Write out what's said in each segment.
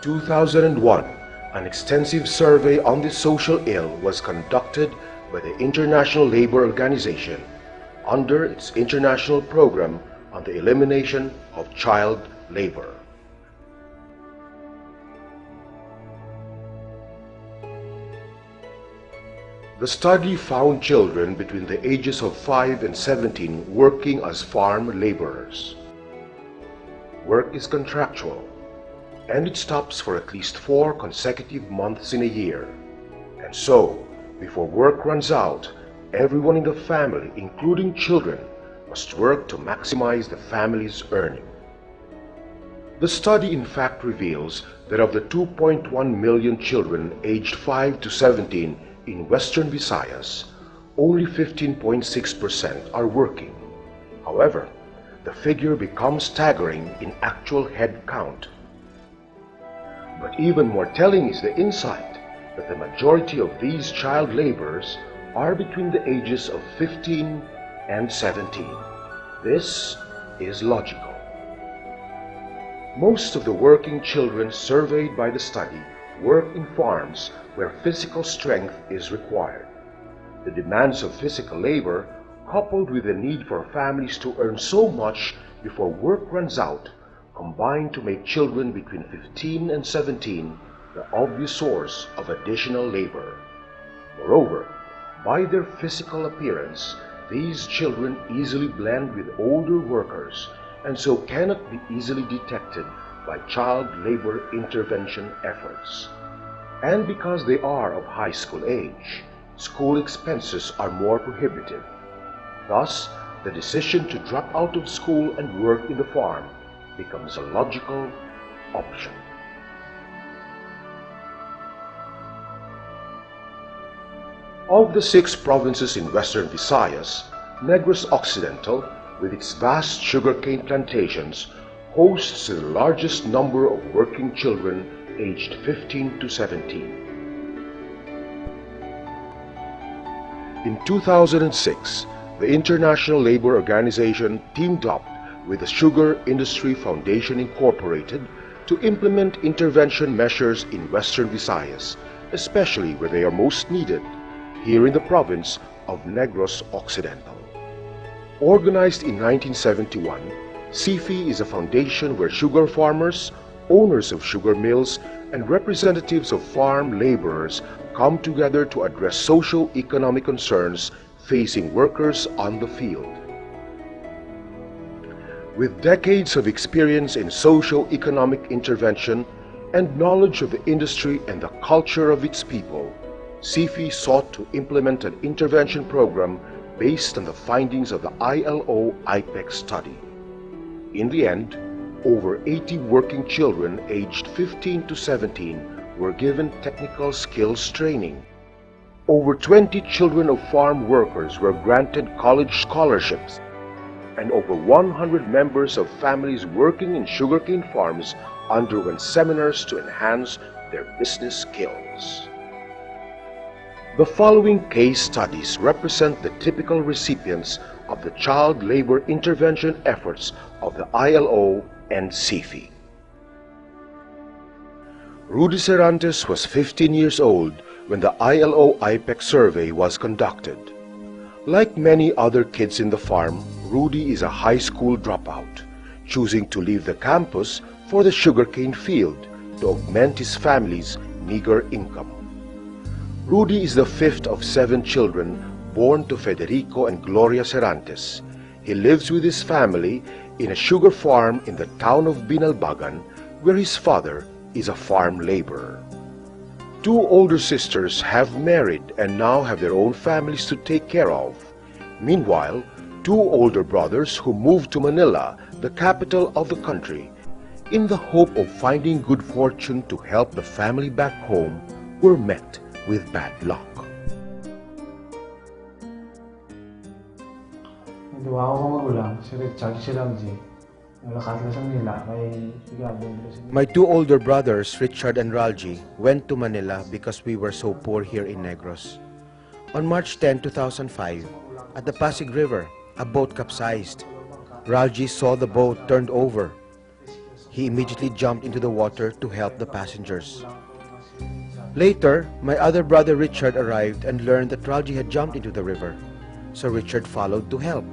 2001, an extensive survey on the social ill was conducted by the International Labour Organization under its international program on the elimination of child labor. The study found children between the ages of 5 and 17 working as farm laborers. Work is contractual, and it stops for at least 4 consecutive months in a year. And so, before work runs out, everyone in the family, including children, must work to maximize the family's earning. The study in fact reveals that of the 2.1 million children aged 5 to 17 in Western Visayas, only 15.6% are working. However, the figure becomes staggering in actual head count. But even more telling is the insight that the majority of these child laborers are between the ages of 15 and 17. This is logical. Most of the working children surveyed by the study work in farms where physical strength is required. The demands of physical labor, coupled with the need for families to earn so much before work runs out, combine to make children between 15 and 17 the obvious source of additional labor. Moreover, by their physical appearance, these children easily blend with older workers and so cannot be easily detected by child labor intervention efforts. And because they are of high school age, school expenses are more prohibitive. Thus, the decision to drop out of school and work in the farm becomes a logical option. Of the 6 provinces in Western Visayas, Negros Occidental, with its vast sugarcane plantations, hosts the largest number of working children aged 15 to 17. In 2006, the International Labour Organization teamed up with the Sugar Industry Foundation Incorporated to implement intervention measures in Western Visayas, especially where they are most needed, here in the province of Negros Occidental. Organized in 1971, CIFI is a foundation where sugar farmers, owners of sugar mills, and representatives of farm laborers come together to address socio-economic concerns facing workers on the field. With decades of experience in socio-economic intervention and knowledge of the industry and the culture of its people, CIFI sought to implement an intervention program based on the findings of the ILO IPEC study. In the end, over 80 working children aged 15 to 17 were given technical skills training. Over 20 children of farm workers were granted college scholarships, and over 100 members of families working in sugarcane farms underwent seminars to enhance their business skills. The following case studies represent the typical recipients of the child labor intervention efforts of the ILO and CIFI. Rudy Cervantes was 15 years old when the ILO IPEC survey was conducted. Like many other kids in the farm, Rudy is a high school dropout, choosing to leave the campus for the sugarcane field to augment his family's meager income. Rudy is the 5th of 7 children born to Federico and Gloria Cervantes. He lives with his family in a sugar farm in the town of Binalbagan, where his father is a farm laborer. 2 older sisters have married and now have their own families to take care of. Meanwhile, 2 older brothers who moved to Manila, the capital of the country, in the hope of finding good fortune to help the family back home, were met with bad luck. Dua ako magulang, si Richard, si Ramsey. My 2 older brothers, Richard and Ralji, went to Manila because we were so poor here in Negros. On March 10, 2005, at the Pasig River, a boat capsized. Ralji saw the boat turned over. He immediately jumped into the water to help the passengers. Later, my other brother Richard arrived and learned that Ralji had jumped into the river, so Richard followed to help.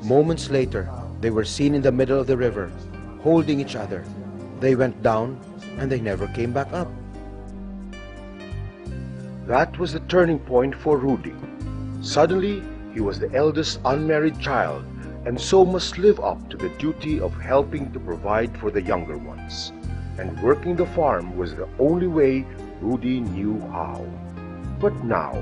Moments later, they were seen in the middle of the river, holding each other. They went down and they never came back up. That was the turning point for Rudy. Suddenly, he was the eldest unmarried child and so must live up to the duty of helping to provide for the younger ones. And working the farm was the only way Rudy knew how. But now,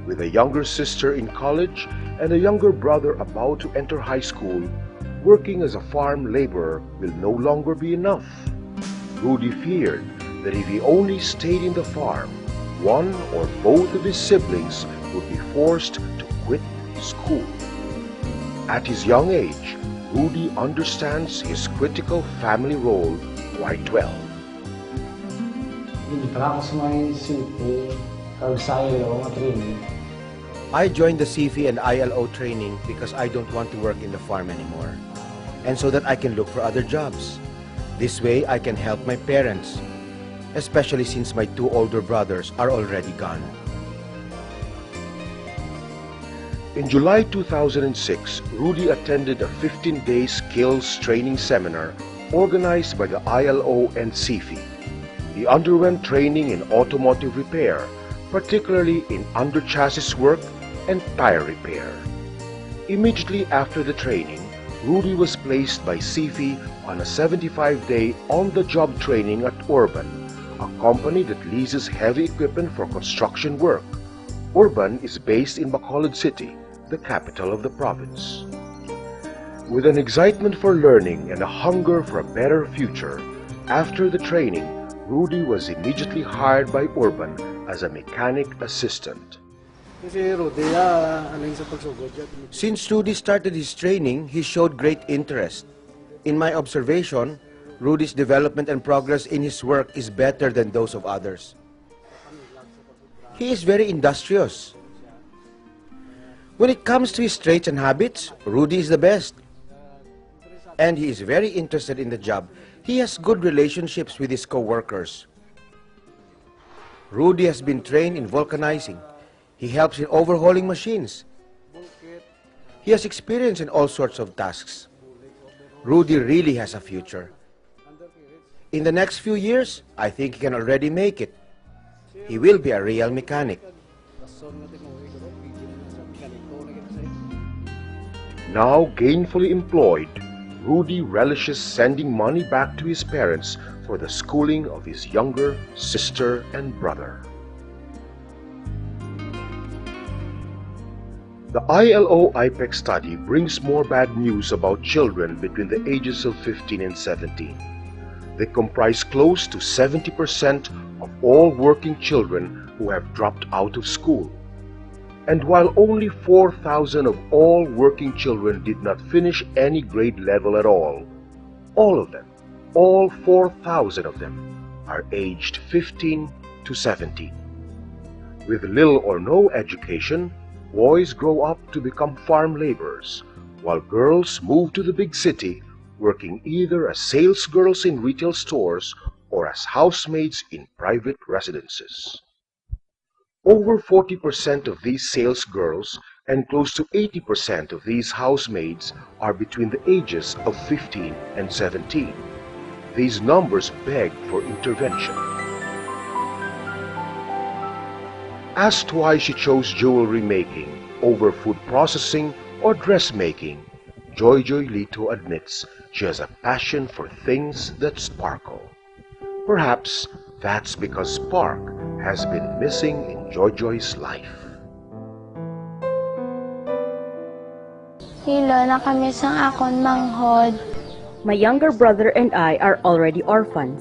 with a younger sister in college and a younger brother about to enter high school, working as a farm laborer will no longer be enough. Rudy feared that if he only stayed in the farm, one or both of his siblings would be forced to quit school. At his young age, Rudy understands his critical family role quite well. Hindi pala ako sumayin sa kag-sayo nga training. I joined the CFI and ILO training because I don't want to work in the farm anymore, and so that I can look for other jobs. This way I can help my parents, especially since my two older brothers are already gone. In July 2006, Rudy attended a 15-day skills training seminar organized by the ILO and CFI. He underwent training in automotive repair, particularly in under-chassis work and tire repair. Immediately after the training, Rudy was placed by CFI on a 75-day on-the-job training at Urban, a company that leases heavy equipment for construction work. Urban is based in Bacolod City, the capital of the province. With an excitement for learning and a hunger for a better future, after the training, Rudy was immediately hired by Urban as a mechanic assistant. Since Rudy started his training, he showed great interest. In my observation, Rudy's development and progress in his work is better than those of others. He is very industrious. When it comes to his traits and habits, Rudy is the best. And he is very interested in the job. He has good relationships with his co-workers. Rudy has been trained in vulcanizing. He helps in overhauling machines. He has experience in all sorts of tasks. Rudy really has a future. In the next few years, I think he can already make it. He will be a real mechanic. Now gainfully employed, Rudy relishes sending money back to his parents for the schooling of his younger sister and brother. The ILO IPEC study brings more bad news about children between the ages of 15 and 17. They comprise close to 70% of all working children who have dropped out of school. And while only 4,000 of all working children did not finish any grade level at all of them, all 4,000 of them, are aged 15 to 17. With little or no education, boys grow up to become farm laborers, while girls move to the big city, working either as sales girls in retail stores or as housemaids in private residences. Over 40% of these sales girls and close to 80% of these housemaids are between the ages of 15 and 17. These numbers beg for intervention. Asked why she chose jewelry making over food processing or dressmaking, Joy Lito admits she has a passion for things that sparkle. Perhaps that's because spark has been missing in Joy's life. Hilo na kami sang akon manghod. My younger brother and I are already orphans.